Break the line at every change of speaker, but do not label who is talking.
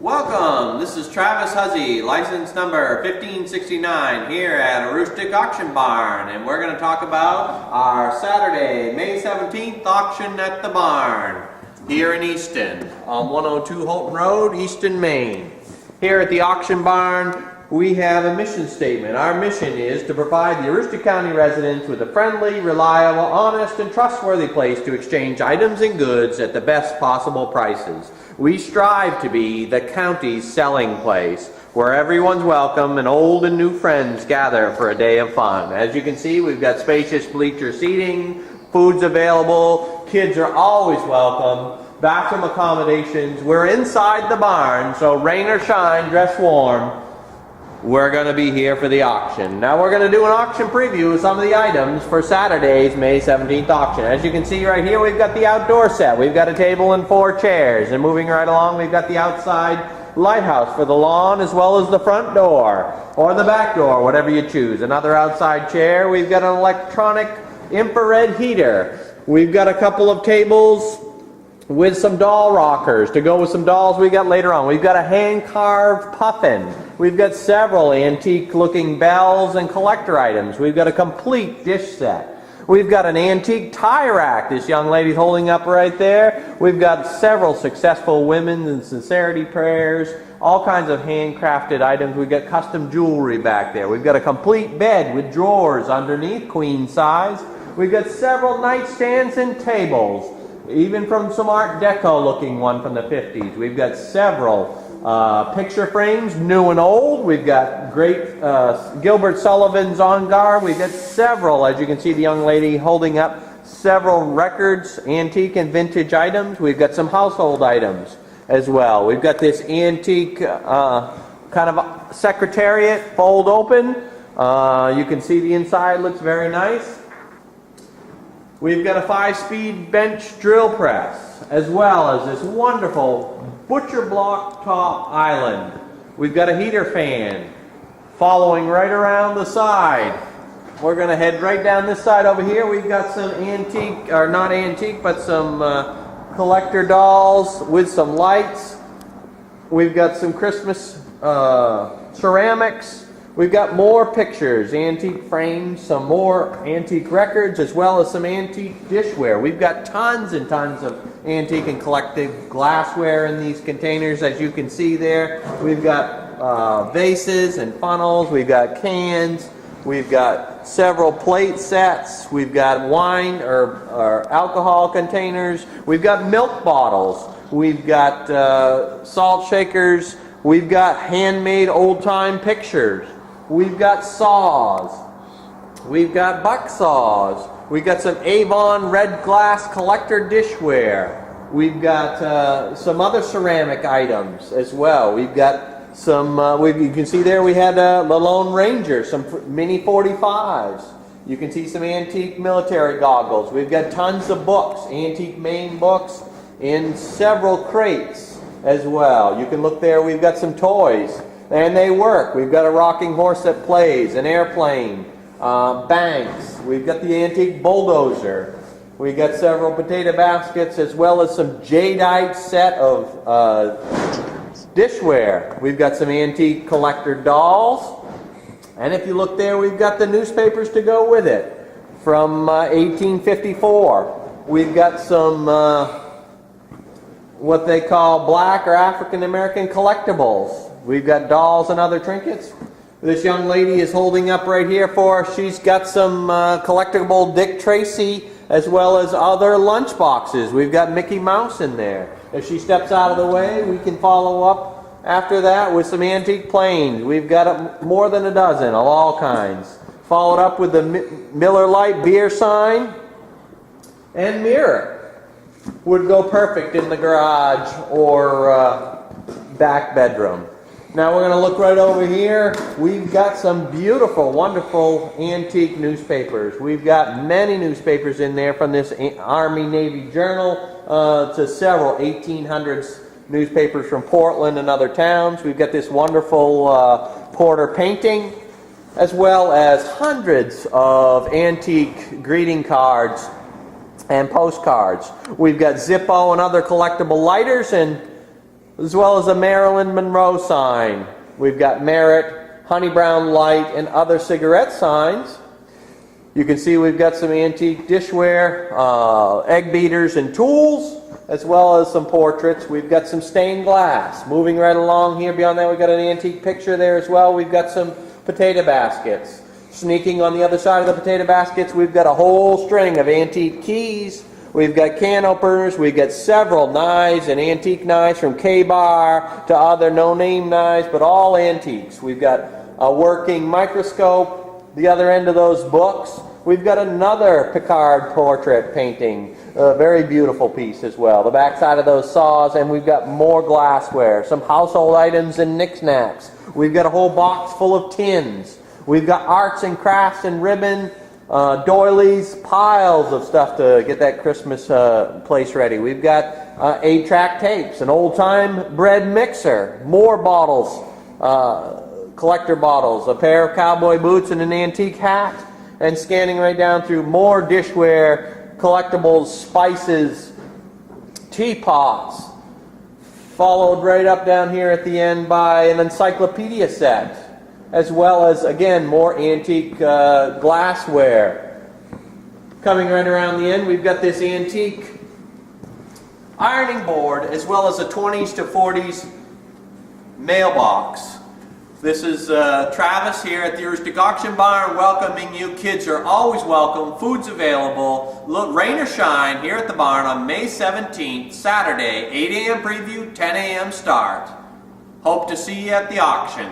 Welcome, this is Travis Huzzy, license number 1569 here at Aroostook Auction Barn, and we're going to talk about our Saturday, May 17th auction at the barn here in Easton on 102 Holton Road, Easton, Maine. Here at the auction barn, we have a mission statement. Our mission is to provide the Aroostook County residents with a friendly, reliable, honest, and trustworthy place to exchange items and goods at the best possible prices. We strive to be the county's selling place, where everyone's welcome and old and new friends gather for a day of fun. As you can see, we've got spacious bleacher seating, food's available, kids are always welcome, bathroom accommodations. We're inside the barn, so rain or shine, dress warm. We're going to be here for the auction. Now we're going to do an auction preview of some of the items for Saturday's May 17th auction. As you can see right here, we've got the outdoor set. We've got a table and 4 chairs. And moving right along, we've got the outside lighthouse for the lawn, as well as the front door or the back door, whatever you choose. Another outside chair. We've got an electronic infrared heater. We've got a couple of tables with some doll rockers to go with some dolls we got later on. We've got a hand-carved puffin. We've got several antique-looking bells and collector items. We've got a complete dish set. We've got an antique tie rack this young lady's holding up right there. We've got several successful women and sincerity prayers, all kinds of handcrafted items. We've got custom jewelry back there. We've got a complete bed with drawers underneath, queen size. We've got several nightstands and tables, even from some Art Deco looking one from the 50s. We've got several picture frames, new and old. We've got great Gilbert Sullivan's on guard. We've got several, as you can see the young lady holding up, several records, antique and vintage items. We've got some household items as well. We've got this antique kind of secretariat fold open. You can see the inside looks very nice. We've got a 5-speed bench drill press, as well as this wonderful butcher block top island. We've got a heater fan following right around the side. We're going to head right down this side over here. We've got some antique, or not antique, but some collector dolls with some lights. We've got some Christmas ceramics. We've got more pictures, antique frames, some more antique records, as well as some antique dishware. We've got tons and tons of antique and collected glassware in these containers, as you can see there. We've got vases and funnels. We've got cans. We've got several plate sets. We've got wine or alcohol containers. We've got milk bottles. We've got salt shakers. We've got handmade old-time pictures. We've got saws. We've got buck saws. We've got some Avon red glass collector dishware. We've got some other ceramic items as well. We've got some, you can see there we had the Lone Ranger, some mini 45s. You can see some antique military goggles. We've got tons of books, antique Maine books, in several crates as well. You can look there, we've got some toys. And they work. We've got a rocking horse that plays, an airplane, banks. We've got the antique bulldozer. We've got several potato baskets, as well as some jadeite set of dishware. We've got some antique collector dolls. And if you look there, we've got the newspapers to go with it from 1854. We've got some what they call black or African American collectibles. We've got dolls and other trinkets. This young lady is holding up right here for us. She's got some collectible Dick Tracy, as well as other lunch boxes. We've got Mickey Mouse in there. If she steps out of the way, we can follow up after that with some antique planes. We've got more than a dozen of all kinds. Followed up with the Miller Lite beer sign and mirror. Would go perfect in the garage or back bedroom. Now we're going to look right over here. We've got some beautiful, wonderful antique newspapers. We've got many newspapers in there, from this Army-Navy Journal to several 1800s newspapers from Portland and other towns. We've got this wonderful Porter painting, as well as hundreds of antique greeting cards and postcards. We've got Zippo and other collectible lighters, and as well as a Marilyn Monroe sign. We've got Merit, Honey Brown Light, and other cigarette signs. You can see we've got some antique dishware, egg beaters and tools, as well as some portraits. We've got some stained glass. Moving right along here, beyond that we've got an antique picture there as well. We've got some potato baskets. Sneaking on the other side of the potato baskets, we've got a whole string of antique keys. We've got can openers. We've got several knives and antique knives from K-Bar to other no-name knives, but all antiques. We've got a working microscope. The other end of those books, we've got another Picard portrait painting. A very beautiful piece as well. The back side of those saws, and we've got more glassware, some household items and knickknacks. We've got a whole box full of tins. We've got arts and crafts and ribbon, doilies, piles of stuff to get that Christmas place ready. We've got 8-track tapes, an old-time bread mixer, more bottles, collector bottles, a pair of cowboy boots and an antique hat, and scanning right down through more dishware, collectibles, spices, teapots, followed right up down here at the end by an encyclopedia set, as well as, again, more antique glassware. Coming right around the end, we've got this antique ironing board, as well as a 20s to 40s mailbox. This is Travis here at the Aroostook Auction Barn welcoming you. Kids are always welcome. Food's available. Look, rain or shine, here at the barn on May 17th, Saturday, 8 a.m. preview, 10 a.m. start. Hope to see you at the auction.